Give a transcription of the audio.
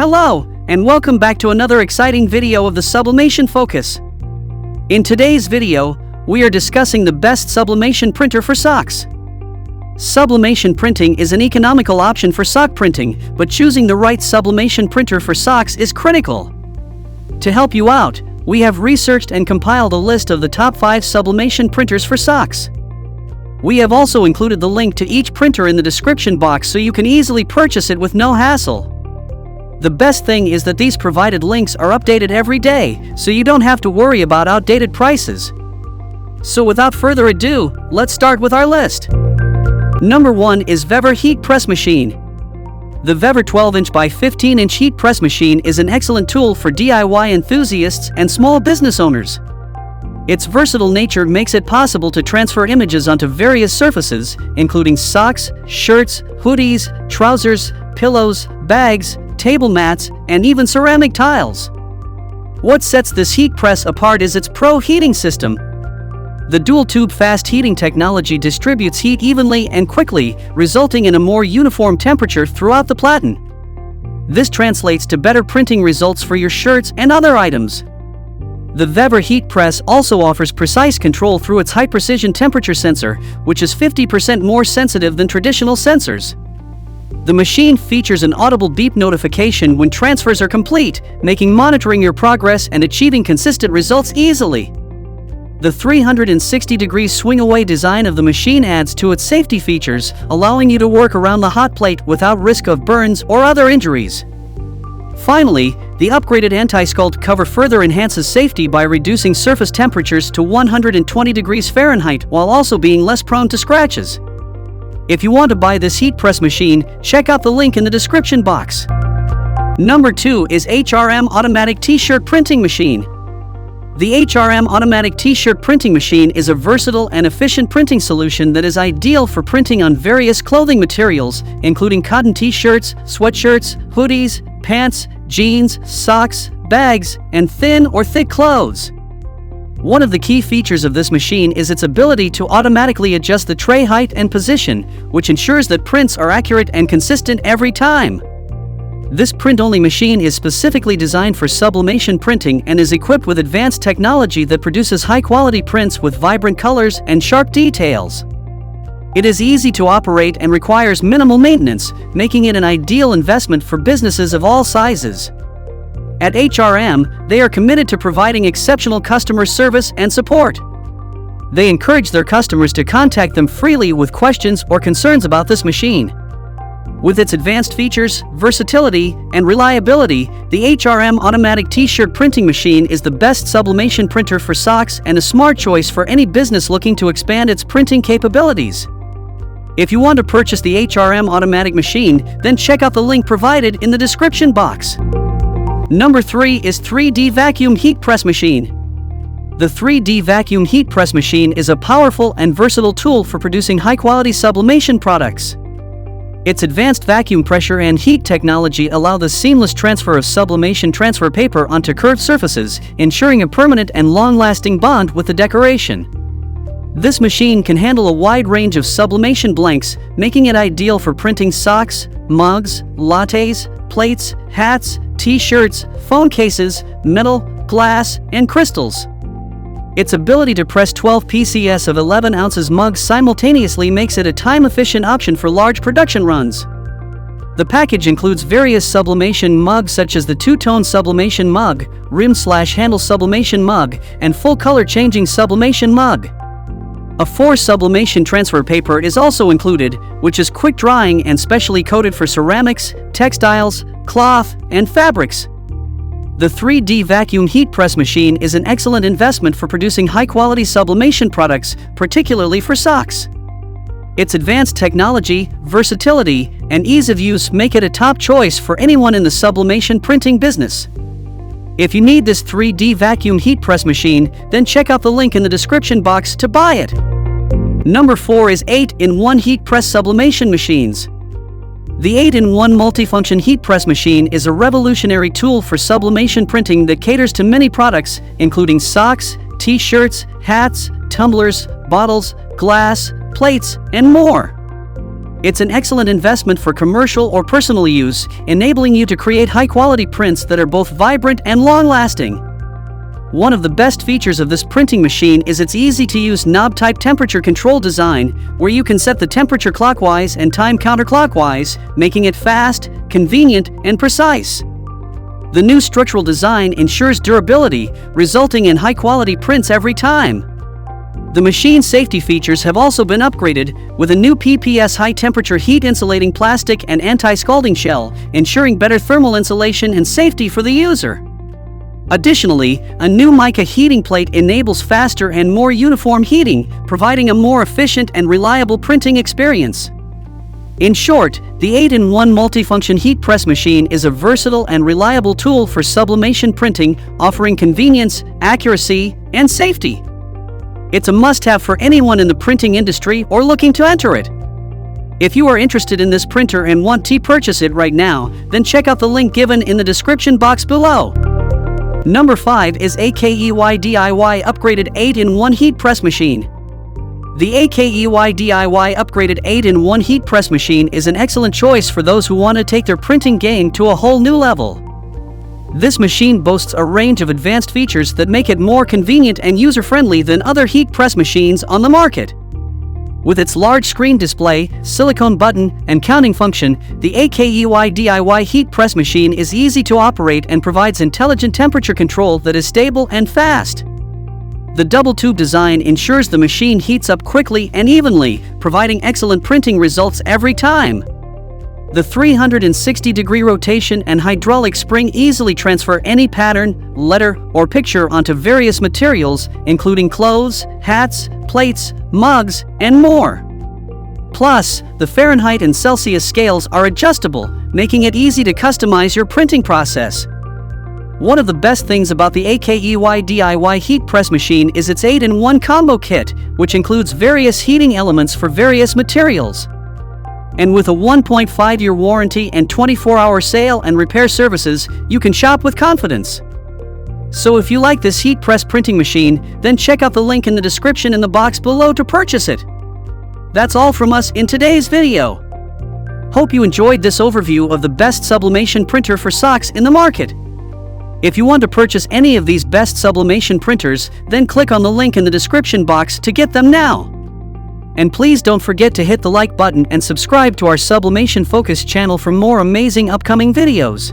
Hello, and welcome back to another exciting video of the Sublimation Focus. In today's video, we are discussing the best sublimation printer for socks. Sublimation printing is an economical option for sock printing, but choosing the right sublimation printer for socks is critical. To help you out, we have researched and compiled a list of the top 5 sublimation printers for socks. We have also included the link to each printer in the description box so you can easily purchase it with no hassle. The best thing is that these provided links are updated every day, so you don't have to worry about outdated prices. So without further ado, let's start with our list. Number 1 is VEVOR Heat Press Machine. The VEVOR 12-inch by 15-inch heat press machine is an excellent tool for DIY enthusiasts and small business owners. Its versatile nature makes it possible to transfer images onto various surfaces, including socks, shirts, hoodies, trousers, pillows, bags, table mats, and even ceramic tiles. What sets this heat press apart is its Pro heating system. The dual-tube fast heating technology distributes heat evenly and quickly, resulting in a more uniform temperature throughout the platen. This translates to better printing results for your shirts and other items. The VEVOR heat press also offers precise control through its high-precision temperature sensor, which is 50% more sensitive than traditional sensors. The machine features an audible beep notification when transfers are complete, making monitoring your progress and achieving consistent results easily. The 360-degree swing-away design of the machine adds to its safety features, allowing you to work around the hot plate without risk of burns or other injuries. Finally, the upgraded anti-scald cover further enhances safety by reducing surface temperatures to 120 degrees Fahrenheit while also being less prone to scratches. If you want to buy this heat press machine, check out the link in the description box. Number 2 is HRM Automatic T-Shirt Printing Machine. The HRM Automatic T-Shirt Printing Machine is a versatile and efficient printing solution that is ideal for printing on various clothing materials, including cotton T-shirts, sweatshirts, hoodies, pants, jeans, socks, bags, and thin or thick clothes. One of the key features of this machine is its ability to automatically adjust the tray height and position, which ensures that prints are accurate and consistent every time. This print-only machine is specifically designed for sublimation printing and is equipped with advanced technology that produces high-quality prints with vibrant colors and sharp details. It is easy to operate and requires minimal maintenance, making it an ideal investment for businesses of all sizes. At HRM, they are committed to providing exceptional customer service and support. They encourage their customers to contact them freely with questions or concerns about this machine. With its advanced features, versatility, and reliability, the HRM Automatic T-Shirt Printing Machine is the best sublimation printer for socks and a smart choice for any business looking to expand its printing capabilities. If you want to purchase the HRM Automatic Machine, then check out the link provided in the description box. Number 3 is 3D Vacuum Heat Press Machine. The 3D Vacuum Heat Press Machine is a powerful and versatile tool for producing high-quality sublimation products. Its advanced vacuum pressure and heat technology allow the seamless transfer of sublimation transfer paper onto curved surfaces, ensuring a permanent and long-lasting bond with the decoration. This machine can handle a wide range of sublimation blanks, making it ideal for printing socks, mugs, lattes, plates, hats, T-shirts, phone cases, metal, glass, and crystals. Its ability to press 12 PCS of 11 ounces mugs simultaneously makes it a time-efficient option for large production runs. The package includes various sublimation mugs such as the two-tone sublimation mug, rim/handle sublimation mug, and full-color changing sublimation mug. A 4 sublimation transfer paper is also included, which is quick-drying and specially coated for ceramics, textiles, cloth, and fabrics. The 3D Vacuum Heat Press Machine is an excellent investment for producing high-quality sublimation products, particularly for socks. Its advanced technology, versatility, and ease of use make it a top choice for anyone in the sublimation printing business. If you need this 3D Vacuum Heat Press Machine, then check out the link in the description box to buy it. Number 4 is 8-in-1 Heat Press Sublimation Machines. The 8-in-1 multifunction heat press machine is a revolutionary tool for sublimation printing that caters to many products, including socks, T-shirts, hats, tumblers, bottles, glass, plates, and more. It's an excellent investment for commercial or personal use, enabling you to create high-quality prints that are both vibrant and long-lasting. One of the best features of this printing machine is its easy-to-use knob-type temperature control design, where you can set the temperature clockwise and time counterclockwise, making it fast, convenient, and precise. The new structural design ensures durability, resulting in high-quality prints every time. The machine's safety features have also been upgraded with a new PPS high-temperature heat-insulating plastic and anti-scalding shell, ensuring better thermal insulation and safety for the user. Additionally, a new mica heating plate enables faster and more uniform heating, providing a more efficient and reliable printing experience. In short, the 8-in-1 multifunction heat press machine is a versatile and reliable tool for sublimation printing, offering convenience, accuracy, and safety. It's a must-have for anyone in the printing industry or looking to enter it. If you are interested in this printer and want to purchase it right now, then check out the link given in the description box below. Number 5 is AKEYDY Upgraded 8-in-1 Heat Press Machine. The AKEYDY Upgraded 8-in-1 Heat Press Machine is an excellent choice for those who want to take their printing game to a whole new level. This machine boasts a range of advanced features that make it more convenient and user-friendly than other heat press machines on the market. With its large screen display, silicone button, and counting function, the AKEYDY heat press machine is easy to operate and provides intelligent temperature control that is stable and fast. The double tube design ensures the machine heats up quickly and evenly, providing excellent printing results every time. The 360-degree rotation and hydraulic spring easily transfer any pattern, letter, or picture onto various materials, including clothes, hats, plates, mugs, and more. Plus, the Fahrenheit and Celsius scales are adjustable, making it easy to customize your printing process. One of the best things about the AKEYDY heat press machine is its 8-in-1 combo kit, which includes various heating elements for various materials. And with a 1.5-year warranty and 24-hour sale and repair services, you can shop with confidence. So if you like this heat press printing machine, then check out the link in the description in the box below to purchase it. That's all from us in today's video. Hope you enjoyed this overview of the best sublimation printer for socks in the market. If you want to purchase any of these best sublimation printers, then click on the link in the description box to get them now. And please don't forget to hit the like button and subscribe to our Sublimation Focus channel for more amazing upcoming videos.